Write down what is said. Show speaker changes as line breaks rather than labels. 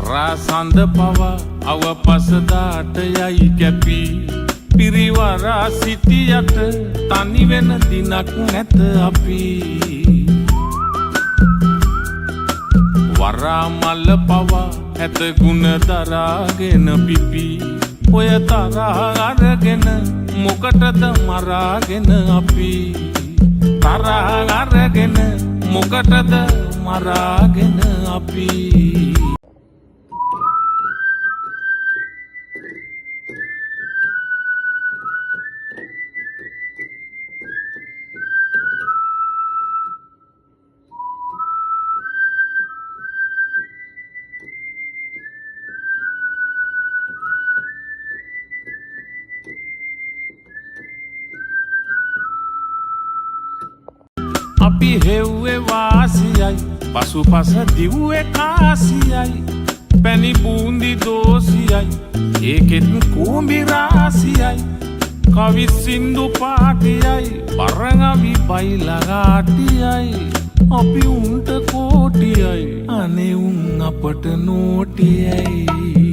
රාසඳ පවා අවපසදාට යයි කැපි පිරිවරා සිටියට තනි වෙන දිනක් නැත අපි වරා මල්ල පවා ඇත ගුණ දරාගෙන පිපි ඔය තරහ අරගෙන මොකටද මරාගෙන අපි තරහ අරගෙන මොකටද මරාගෙන අපි අපි හෙව්වේ වාසියයි පසුපස දිව්වේ කාසියයි පැණි බූන්දි දෝසියයි ඒකෙත් කූඹි රාසියයි කවි සින්දු පාටියයි බරඟවි බයිලගාටියයි අපි උන්ට කෝටියයි අනේ උන් අපට නෝටියයි